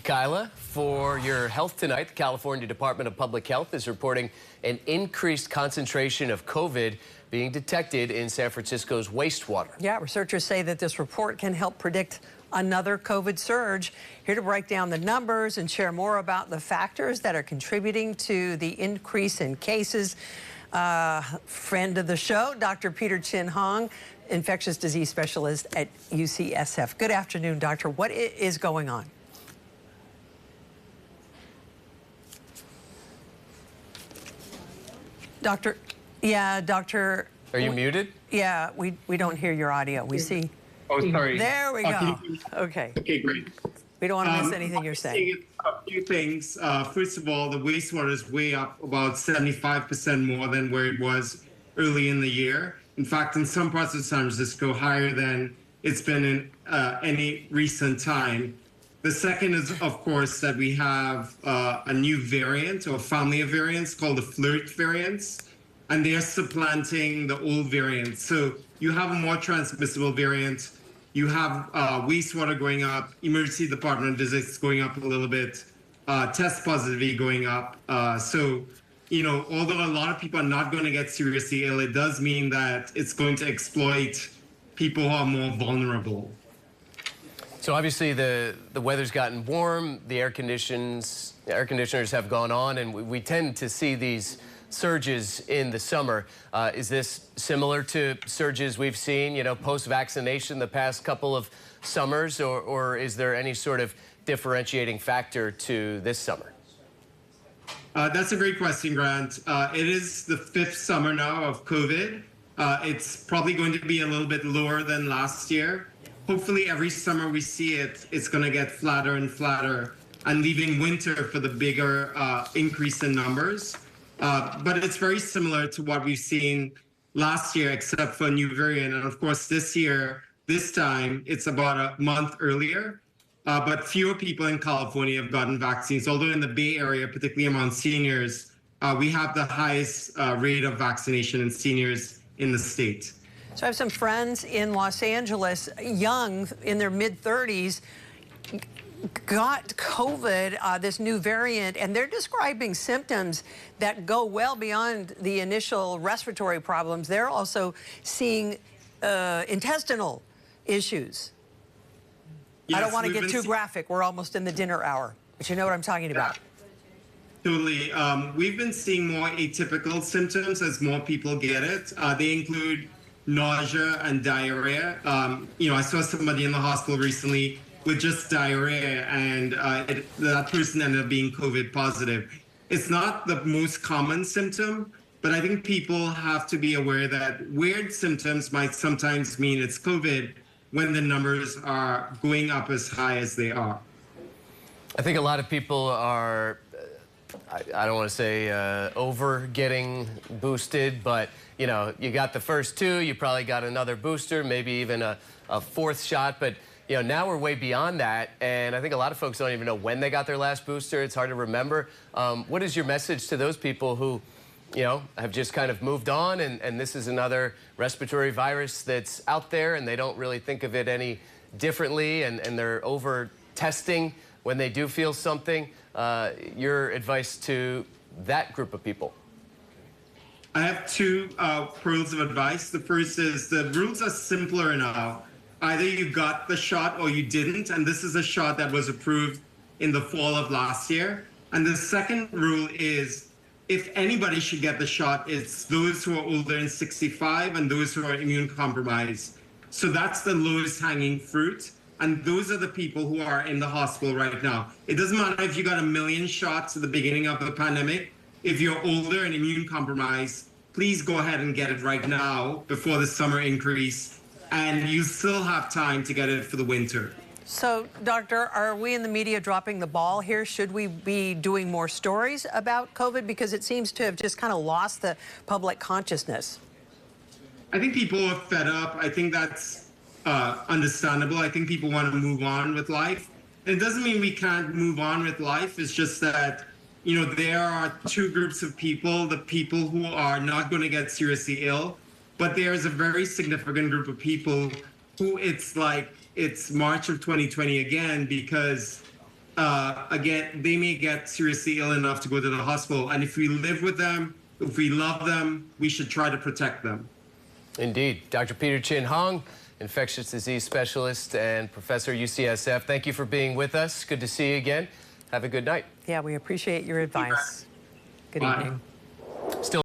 Kyla. For your health tonight, the California Department of Public Health is reporting an increased concentration of COVID being detected in San Francisco's wastewater. Yeah, researchers say that this report can help predict another COVID surge. Here to break down the numbers and share more about the factors that are contributing to the increase in cases, friend of the show, Dr. Peter Chin Hong, infectious disease specialist at UCSF. Good afternoon, doctor. What is going on? Doctor, Are you muted? Yeah, we don't hear your audio. We see. Oh, sorry. There we go. Okay. Okay, great. We don't want to miss anything you're saying. A few things. First of all, the wastewater is way up, about 75% more than where it was early in the year. In fact, in some parts of San Francisco, higher than it's been in any recent time. The second is, of course, that we have a new variant or family of variants called the flirt variants, and they are supplanting the old variants. So you have a more transmissible variant. You have wastewater going up, emergency department visits going up a little bit, test positivity going up. So, you know, although a lot of people are not going to get seriously ill, it does mean that it's going to exploit people who are more vulnerable. So obviously the weather's gotten warm, the air conditioners have gone on, and we tend to see these surges in the summer. Is this similar to surges we've seen, you know, post-vaccination the past couple of summers, or is there any sort of differentiating factor to this summer? That's a great question, Grant. It is the 5th summer now of COVID. It's probably going to be a little bit lower than last year. Hopefully every summer we see it, it's going to get flatter and flatter, and leaving winter for the bigger increase in numbers. But it's very similar to what we've seen last year, except for a new variant. And of course, this year, this time, it's about a month earlier. But fewer people in California have gotten vaccines, although in the Bay Area, particularly among seniors, we have the highest rate of vaccination in seniors in the state. So I have some friends in Los Angeles, young, in their mid-30s, got COVID, this new variant, and they're describing symptoms that go well beyond the initial respiratory problems. They're also seeing intestinal issues. Yes, I don't want to get too graphic. We're almost in the dinner hour, but you know what I'm talking about. Totally. We've been seeing more atypical symptoms as more people get it. They include nausea and diarrhea. You know, I saw somebody in the hospital recently with just diarrhea, and that person ended up being COVID positive. It's not the most common symptom, but I think people have to be aware that weird symptoms might sometimes mean it's COVID when the numbers are going up as high as they are. I think a lot of people are, I don't want to say over getting boosted, but you know, you got the first 2, you probably got another booster, maybe even a 4th shot, but you know, now we're way beyond that, and I think a lot of folks don't even know when they got their last booster. It's hard to remember. What is your message to those people who, you know, have just kind of moved on, and this is another respiratory virus that's out there, and they don't really think of it any differently, and they're over testing when they do feel something? Your advice to that group of people? I have 2 pearls of advice. The first is the rules are simpler now. Either you got the shot or you didn't, and this is a shot that was approved in the fall of last year. And the second rule is, if anybody should get the shot, it's those who are older than 65 and those who are immune compromised. So that's the lowest hanging fruit. And those are the people who are in the hospital right now. It doesn't matter if you got 1 million shots at the beginning of the pandemic. If you're older and immune compromised, please go ahead and get it right now before the summer increase. And you still have time to get it for the winter. So, doctor, are we in the media dropping the ball here? Should we be doing more stories about COVID? Because it seems to have just kind of lost the public consciousness. I think people are fed up. I think that's understandable. I think people want to move on with life. And it doesn't mean we can't move on with life. It's just that, you know, there are 2 groups of people, the people who are not going to get seriously ill, but there's a very significant group of people who it's like it's March of 2020 again, because again, they may get seriously ill enough to go to the hospital. And if we live with them, if we love them, we should try to protect them. Indeed. Dr. Peter Chin Hong, infectious disease specialist and professor at UCSF. Thank you for being with us. Good to see you again. Have a good night. Yeah, we appreciate your advice. Good Bye. evening.